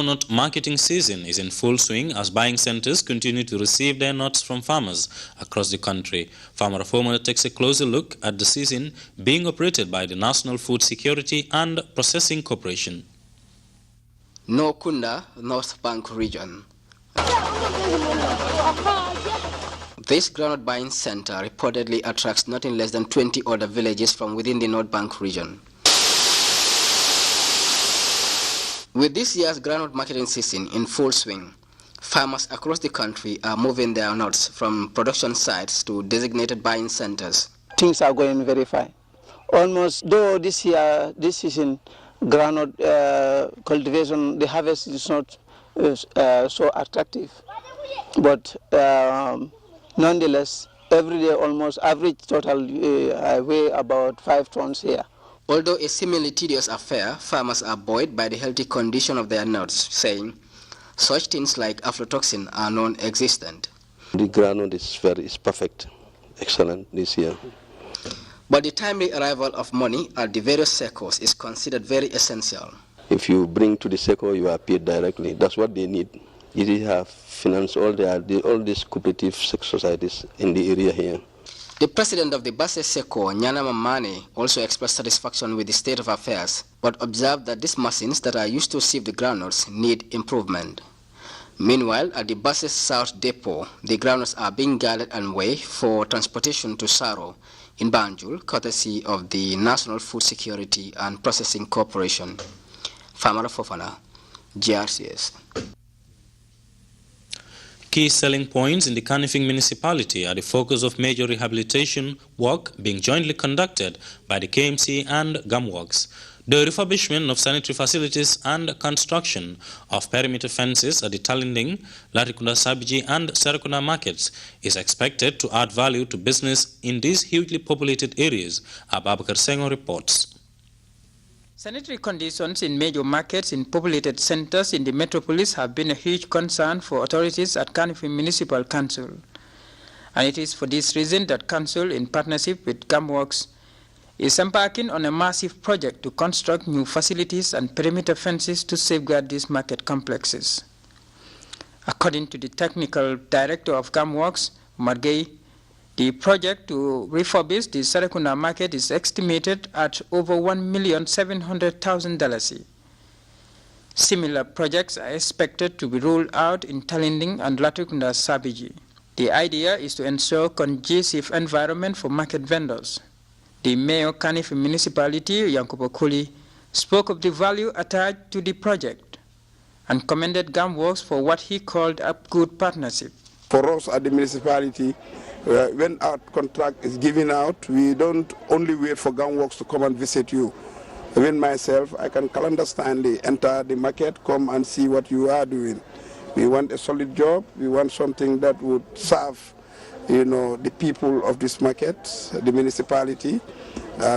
Nut marketing season is in full swing as buying centers continue to receive their nuts from farmers across the country. Farmer Reformer takes a closer look at the season being operated by the National Food Security and Processing Corporation. Nokunda, North Bank region. This groundnut buying center reportedly attracts nothing less than 20 other villages from within the North Bank region. With this year's groundnut marketing season in full swing, farmers across the country are moving their nuts from production sites to designated buying centers. Things are going very fine. Almost, though this season, groundnut cultivation, the harvest is not so attractive. But nonetheless, every day almost average total weigh about 5 tons here. Although a seemingly tedious affair, farmers are buoyed by the healthy condition of their nuts, saying such things like aflatoxin are non-existent. The groundnut is perfect, excellent this year. But the timely arrival of money at the various sectors is considered very essential. If you bring to the sector, you are paid directly. That's what they need. They have financed all these cooperative societies in the area here. The president of the Basse Seko, Nyanama Mane, also expressed satisfaction with the state of affairs, but observed that these machines that are used to sieve the groundnuts need improvement. Meanwhile, at the Basse South Depot, the groundnuts are being gathered and weighed for transportation to Saro in Banjul, courtesy of the National Food Security and Processing Corporation. Famara Fofana, Grts. Key selling points in the Kanifing municipality are the focus of major rehabilitation work being jointly conducted by the KMC and GAMWorks. The refurbishment of sanitary facilities and construction of perimeter fences at the Talinding, Latrikunda Sabiji and Serakunda markets is expected to add value to business in these hugely populated areas, Ababakar Sengo reports. Sanitary conditions in major markets in populated centers in the metropolis have been a huge concern for authorities at Kanifing Municipal Council. And it is for this reason that Council, in partnership with GAMWorks, is embarking on a massive project to construct new facilities and perimeter fences to safeguard these market complexes. According to the technical director of GAMWorks, Margay, the project to refurbish the Serakunda market is estimated at over $1,700,000. Similar projects are expected to be rolled out in Talinding and Latrikunda Sabiji. The idea is to ensure conducive environment for market vendors. The Mayor Kanifing Municipality, Yankubo Kuli, spoke of the value attached to the project and commended GAMWorks for what he called a good partnership. For us at the municipality, when our contract is given out, we don't only wait for GAMWorks to come and visit you. Even myself, I can clandestinely enter the market, come and see what you are doing. We want a solid job. We want something that would serve, the people of this market, the municipality,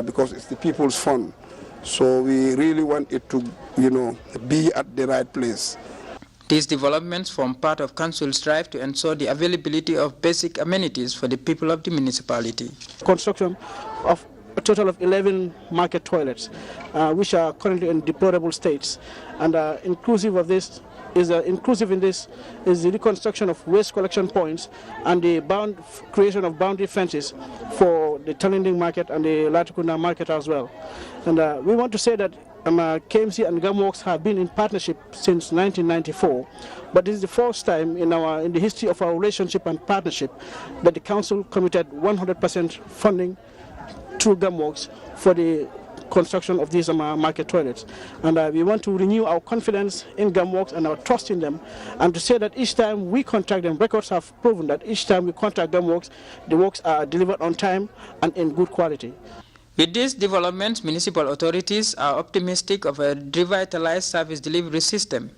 because it's the people's fund. So we really want it to, be at the right place. These developments form part of Council's drive to ensure the availability of basic amenities for the people of the municipality. Construction of a total of 11 market toilets, which are currently in deplorable states, and inclusive in this is the reconstruction of waste collection points and the creation of boundary fences for the Talinding market and the Latrikunda market as well. And we want to say that KMC and GAMWorks have been in partnership since 1994, but this is the first time in the history of our relationship and partnership that the council committed 100% funding to GAMWorks for the construction of these market toilets. And we want to renew our confidence in GAMWorks and our trust in them, and to say that each time we contact them, records have proven that each time we contact GAMWorks, the works are delivered on time and in good quality. With these developments, municipal authorities are optimistic of a revitalized service delivery system,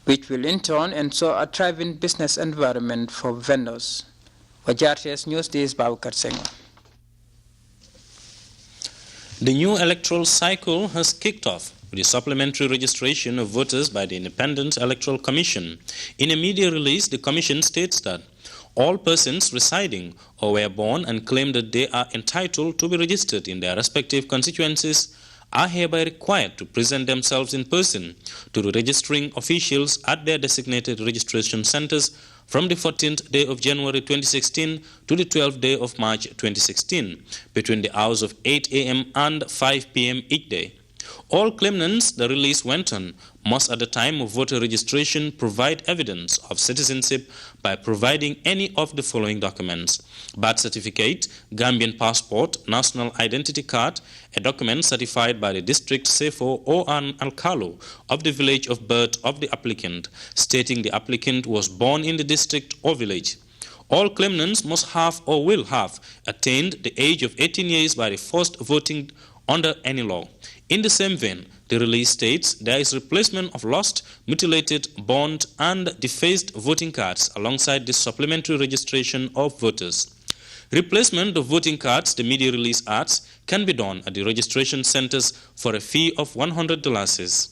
which will in turn ensure a thriving business environment for vendors. Grts News, this is Babakar Sengo. The new electoral cycle has kicked off with the supplementary registration of voters by the Independent Electoral Commission. In a media release, the Commission states that all persons residing or were born and claim that they are entitled to be registered in their respective constituencies are hereby required to present themselves in person to the registering officials at their designated registration centers from the 14th day of January 2016 to the 12th day of March 2016, between the hours of 8 a.m. and 5 p.m. each day. All claimants, the release went on, must at the time of voter registration provide evidence of citizenship by providing any of the following documents: birth certificate, Gambian passport, national identity card, a document certified by the district CFO or an alcalo of the village of birth of the applicant, stating the applicant was born in the district or village. All claimants must have or will have attained the age of 18 years by the first voting under any law. In the same vein, the release states there is replacement of lost, mutilated, burnt, and defaced voting cards alongside the supplementary registration of voters. Replacement of voting cards, the media release adds, can be done at the registration centers for a fee of $100.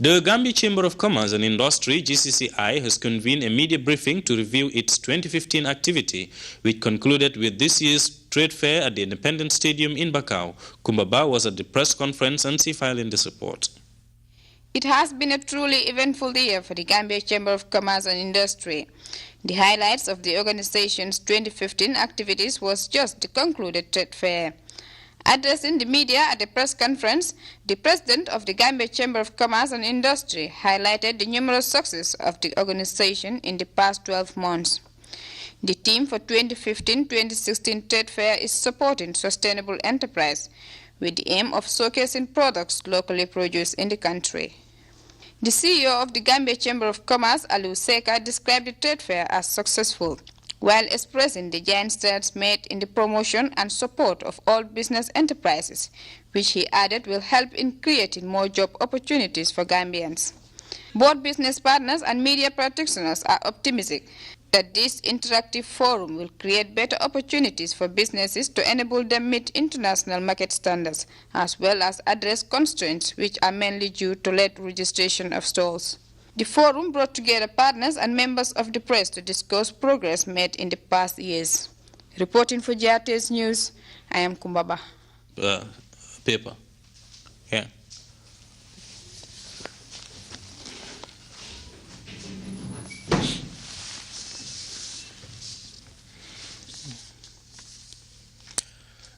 The Gambia Chamber of Commerce and Industry, GCCI, has convened a media briefing to review its 2015 activity, which concluded with this year's trade fair at the Independence Stadium in Bakau. Kumbaba was at the press conference and she filed in this report. It has been a truly eventful year for the Gambia Chamber of Commerce and Industry. The highlights of the organization's 2015 activities was just the concluded trade fair. Addressing the media at the press conference, the president of the Gambia Chamber of Commerce and Industry highlighted the numerous successes of the organization in the past 12 months. The theme for 2015-2016 trade fair is supporting sustainable enterprise with the aim of showcasing products locally produced in the country. The CEO of the Gambia Chamber of Commerce, Aliu Seka, described the trade fair as successful, while expressing the giant strides made in the promotion and support of all business enterprises, which he added will help in creating more job opportunities for Gambians. Both business partners and media practitioners are optimistic that this interactive forum will create better opportunities for businesses to enable them meet international market standards, as well as address constraints which are mainly due to late registration of stores. The forum brought together partners and members of the press to discuss progress made in the past years. Reporting for Grts News, I am Kumbaba. Paper. Yeah.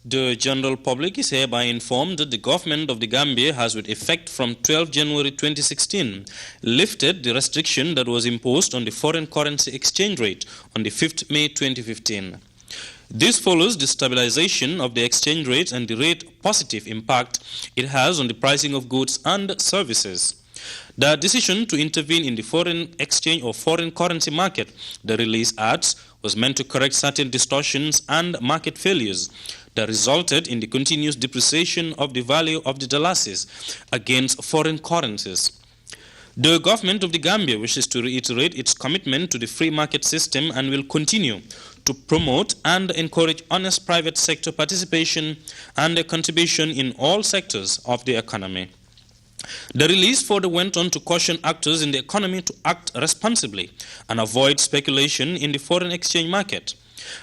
The general public is hereby informed that the government of the Gambia has, with effect from 12 January 2016, lifted the restriction that was imposed on the foreign currency exchange rate on the 5th May 2015. This follows the stabilization of the exchange rate and the rate positive impact it has on the pricing of goods and services. The decision to intervene in the foreign exchange or foreign currency market, the release adds, was meant to correct certain distortions and market failures that resulted in the continuous depreciation of the value of the dollars against foreign currencies. The government of the Gambia wishes to reiterate its commitment to the free market system and will continue to promote and encourage honest private sector participation and a contribution in all sectors of the economy. The release further went on to caution actors in the economy to act responsibly and avoid speculation in the foreign exchange market.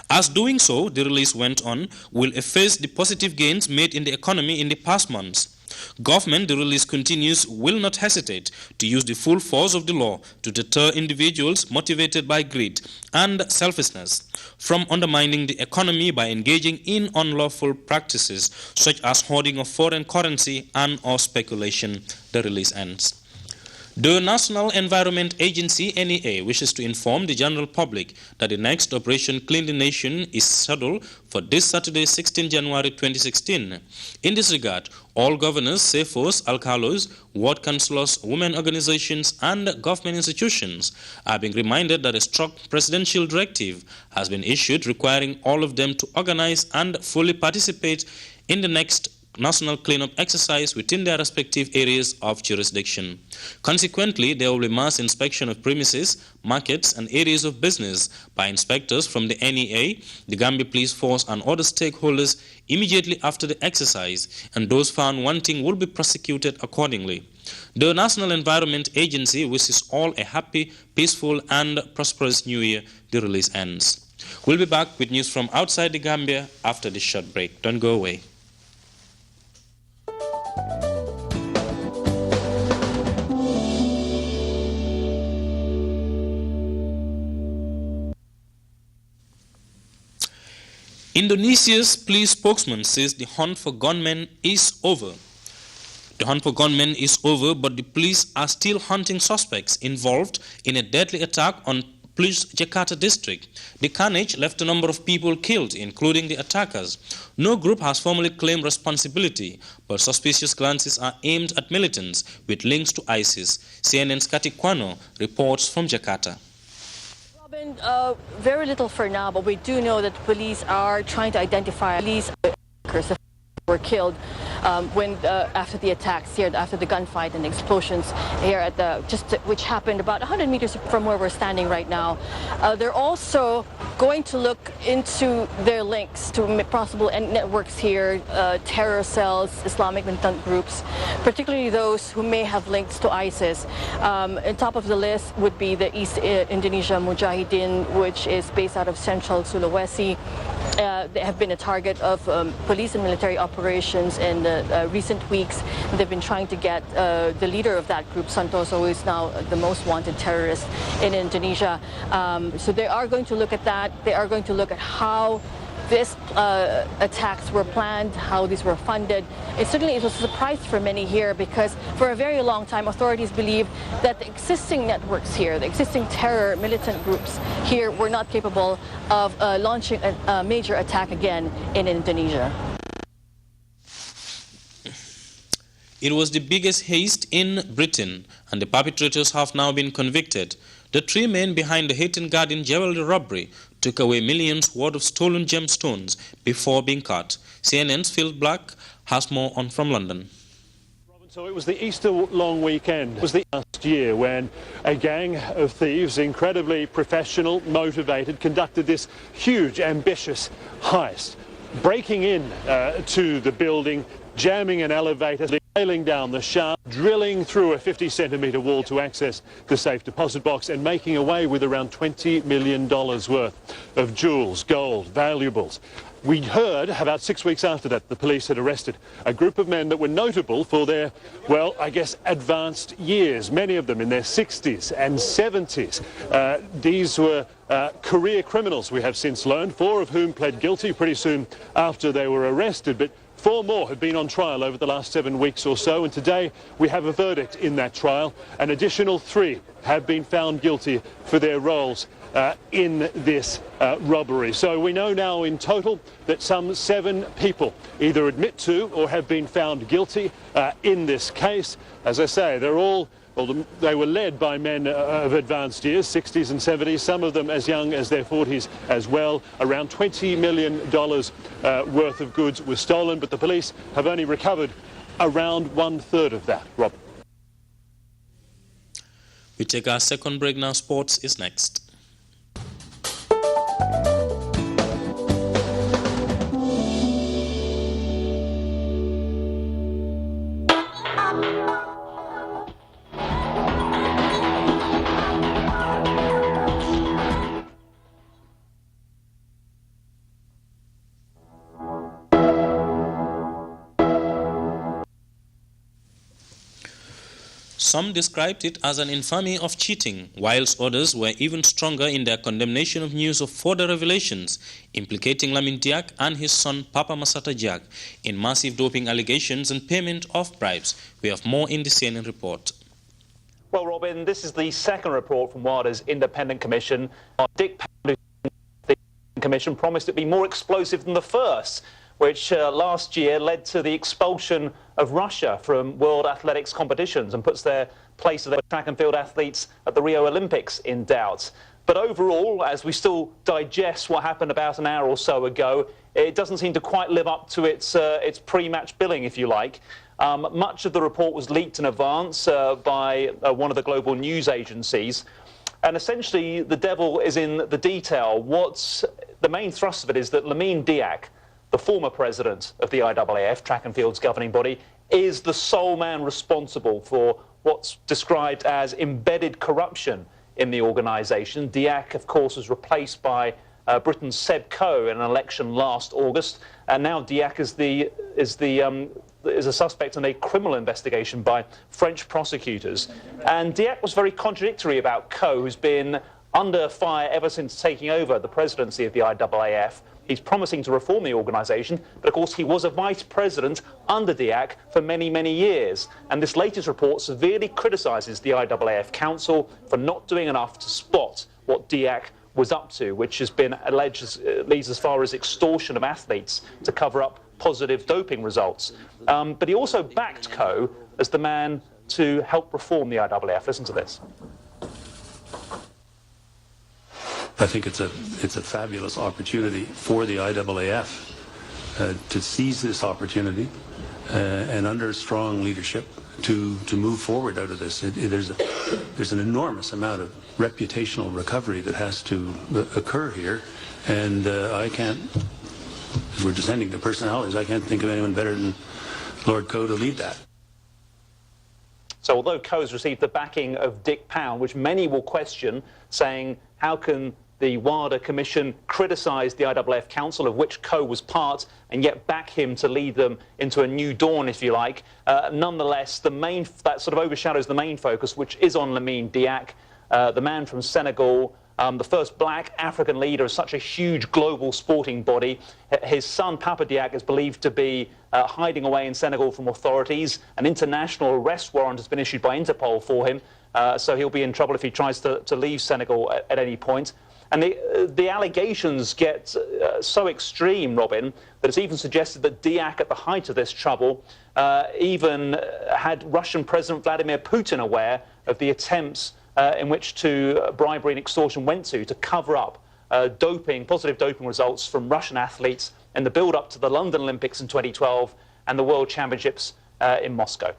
As doing so, the release went on, will efface the positive gains made in the economy in the past months. Government, the release continues, will not hesitate to use the full force of the law to deter individuals motivated by greed and selfishness from undermining the economy by engaging in unlawful practices such as hoarding of foreign currency and or speculation. The release ends. The National Environment Agency, NEA, wishes to inform the general public that the next Operation Clean the Nation is scheduled for this Saturday, 16 January 2016. In this regard, all governors, CFOs, alcalos, ward councillors, women organizations, and government institutions are being reminded that a strong presidential directive has been issued requiring all of them to organize and fully participate in the next national cleanup exercise within their respective areas of jurisdiction. Consequently, there will be mass inspection of premises, markets, and areas of business by inspectors from the NEA, the Gambia Police Force, and other stakeholders immediately after the exercise, and those found wanting will be prosecuted accordingly. The National Environment Agency wishes all a happy, peaceful, and prosperous New Year. The release ends. We'll be back with news from outside the Gambia after this short break. Don't go away. Indonesia's police spokesman says the hunt for gunmen is over. The hunt for gunmen is over, but the police are still hunting suspects involved in a deadly attack on Plush, Jakarta district. The carnage left a number of people killed, including the attackers. No group has formally claimed responsibility, but suspicious glances are aimed at militants with links to ISIS. CNN's Kati Kwano reports from Jakarta. Robin, very little for now, but we do know that police are trying to identify police workers that were killed after the attacks here, after the gunfight and explosions here at which happened about 100 meters from where we're standing right now. They're also going to look into their links to possible networks here, terror cells, Islamic militant groups, particularly those who may have links to ISIS. On top of the list would be the East Indonesia Mujahideen, which is based out of central Sulawesi. They have been a target of police and military operations in the recent weeks. They've been trying to get the leader of that group, Santoso, who is now the most wanted terrorist in Indonesia. So they are going to look at that. They are going to look at how these attacks were planned, how these were funded. It was a surprise for many here because for a very long time authorities believed that the existing networks here, the existing terror militant groups here were not capable of launching a major attack again in Indonesia. It was the biggest heist in Britain, and the perpetrators have now been convicted. The three men behind the Hayton Garden jewelry robbery took away millions worth of stolen gemstones before being caught. CNN's Phil Black has more on from London. So it was the Easter long weekend. It was the last year when a gang of thieves, incredibly professional, motivated, conducted this huge, ambitious heist, breaking in to the building, jamming an elevator, nailing down the shaft, drilling through a 50-centimetre wall to access the safe deposit box and making away with around $20 million worth of jewels, gold, valuables. We heard about 6 weeks after that the police had arrested a group of men that were notable for their, well, I guess, advanced years, many of them in their 60s and 70s. These were career criminals, we have since learned, 4 of whom pled guilty pretty soon after they were arrested, but 4 more have been on trial over the last 7 weeks or so, and today we have a verdict in that trial. An additional 3 have been found guilty for their roles in this robbery. So we know now in total that some 7 people either admit to or have been found guilty in this case. As I say, they were led by men of advanced years, 60s and 70s, some of them as young as their 40s as well. Around $20 million worth of goods were stolen, but the police have only recovered around 1/3 of that. Rob. We take our second break now. Sports is next. Some described it as an infamy of cheating, whilst others were even stronger in their condemnation of news of further revelations implicating Lamin Diak and his son Papa Masata Diak in massive doping allegations and payment of bribes. We have more in the CNN report. Well, Robin, this is the second report from WADA's independent commission. Dick Pound, the commission, promised it would be more explosive than the first, which last year led to the expulsion of Russia from World Athletics competitions and puts their place of their track and field athletes at the Rio Olympics in doubt. But overall, as we still digest what happened about an hour or so ago, it doesn't seem to quite live up to its pre-match billing, if you like. Much of the report was leaked in advance by one of the global news agencies. And essentially, the devil is in the detail. The main thrust of it is that Lamin Diak, the former president of the IAAF, track and field's governing body, is the sole man responsible for what's described as embedded corruption in the organisation. Diak, of course, was replaced by Britain's Seb Coe in an election last August, and now Diak is a suspect in a criminal investigation by French prosecutors. And Diak was very contradictory about Coe, who's been under fire ever since taking over the presidency of the IAAF. He's promising to reform the organisation, but of course he was a vice president under DIAC for many, many years. And this latest report severely criticises the IAAF Council for not doing enough to spot what DIAC was up to, which has been alleged leads as far as extortion of athletes to cover up positive doping results. But he also backed Coe as the man to help reform the IAAF. Listen to this. I think it's a fabulous opportunity for the IAAF to seize this opportunity and under strong leadership to move forward out of this. There's an enormous amount of reputational recovery that has to occur here, and I can't, if we're descending to personalities, I can't think of anyone better than Lord Coe to lead that. So although Coe has received the backing of Dick Pound, which many will question, saying how can the WADA Commission criticise the IAAF Council, of which Coe was part, and yet back him to lead them into a new dawn, if you like. Nonetheless, that sort of overshadows the main focus, which is on Lamine Diack, the man from Senegal, the first black African leader of such a huge global sporting body. His son, Papa Diack, is believed to be hiding away in Senegal from authorities. An international arrest warrant has been issued by Interpol for him, so he'll be in trouble if he tries to leave Senegal at any point. And the allegations get so extreme, Robin, that it's even suggested that Diack, at the height of this trouble, even had Russian President Vladimir Putin aware of the attempts in which bribery and extortion went to cover up positive doping results from Russian athletes in the build-up to the London Olympics in 2012 and the World Championships in Moscow.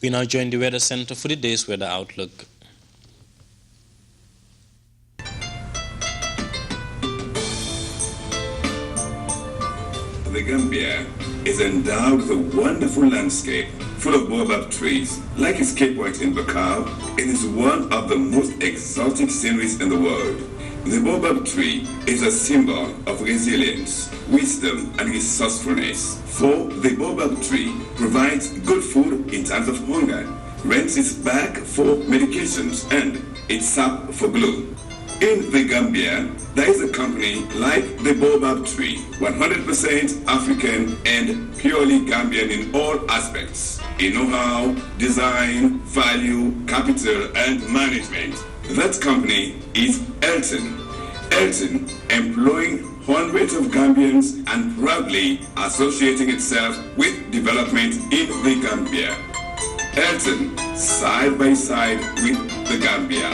We now join the Weather Center for the day's weather outlook. The Gambia is endowed with a wonderful landscape full of baobab trees. Like its Cape Point in Bakau, it is one of the most exotic sceneries in the world. The baobab tree is a symbol of resilience, wisdom, and resourcefulness. For the baobab tree provides good food in times of hunger, rents its bark for medications, and its sap for glue. In the Gambia, there is a company like the baobab tree, 100% African and purely Gambian in all aspects. In know-how, design, value, capital, and management. That company is Elton. Elton, employing hundreds of Gambians and proudly associating itself with development in the Gambia. Elton, side by side with the Gambia.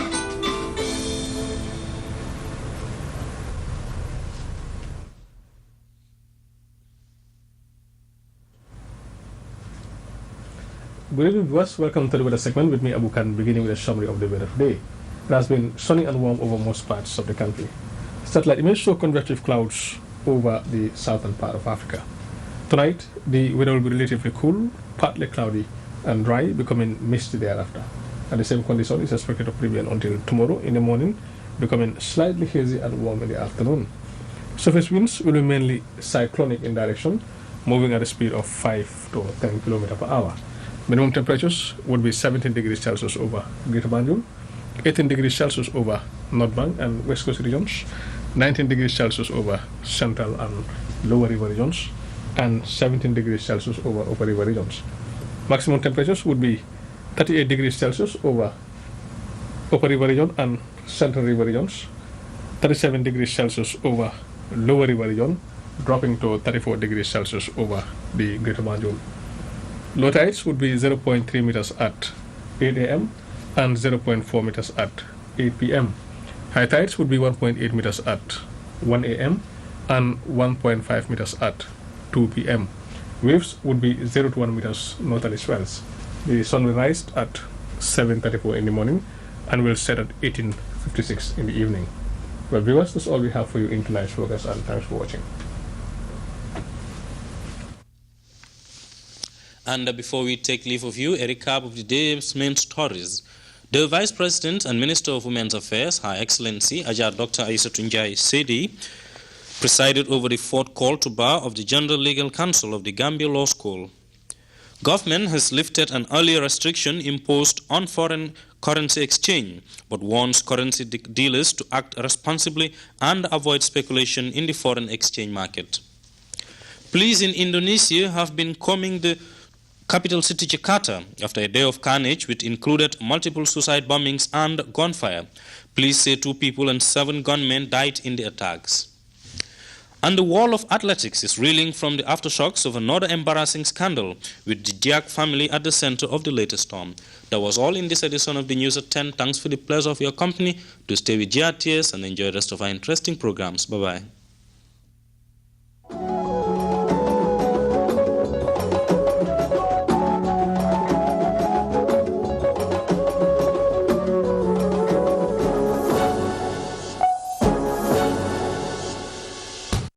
Good evening, viewers. Welcome to the weather segment with me, Abu Khan, beginning with a summary of the weather today. It has been sunny and warm over most parts of the country. Satellite images show convective clouds over the southern part of Africa. Tonight, the weather will be relatively cool, partly cloudy and dry, becoming misty thereafter. And the same condition is expected to prevail until tomorrow in the morning, becoming slightly hazy and warm in the afternoon. Surface winds will be mainly cyclonic in direction, moving at a speed of 5 to 10 km per hour. Minimum temperatures would be 17 degrees Celsius over Greater Banjul, 18 degrees Celsius over North Bank and West Coast regions, 19 degrees Celsius over Central and Lower River regions, and 17 degrees Celsius over Upper River regions. Maximum temperatures would be 38 degrees Celsius over Upper River region and Central River regions, 37 degrees Celsius over Lower River region, dropping to 34 degrees Celsius over the Greater Banjul. Low tides would be 0.3 meters at 8 a.m. and 0.4 meters at 8 p.m. High tides would be 1.8 meters at 1 a.m. and 1.5 meters at 2 p.m. Waves would be 0 to 1 meters northerly swells. The sun will rise at 7:34 in the morning and will set at 18:56 in the evening. Well, viewers, that's all we have for you in tonight's focus, and thanks for watching. And before we take leave of you, a recap of the day's main stories. The Vice President and Minister of Women's Affairs, Her Excellency Ajah Dr. Aissatou Njie Sedi, presided over the fourth call to bar of the General Legal Council of the Gambia Law School. Government has lifted an earlier restriction imposed on foreign currency exchange, but warns currency dealers to act responsibly and avoid speculation in the foreign exchange market. Police in Indonesia have been combing the capital city Jakarta after a day of carnage which included multiple suicide bombings and gunfire. Police say 2 people and 7 gunmen died in the attacks. And the world of athletics is reeling from the aftershocks of another embarrassing scandal, with the Diak family at the center of the latest storm. That was all in this edition of the News at 10. Thanks for the pleasure of your company. Do stay with GRTS and enjoy the rest of our interesting programs. Bye-bye.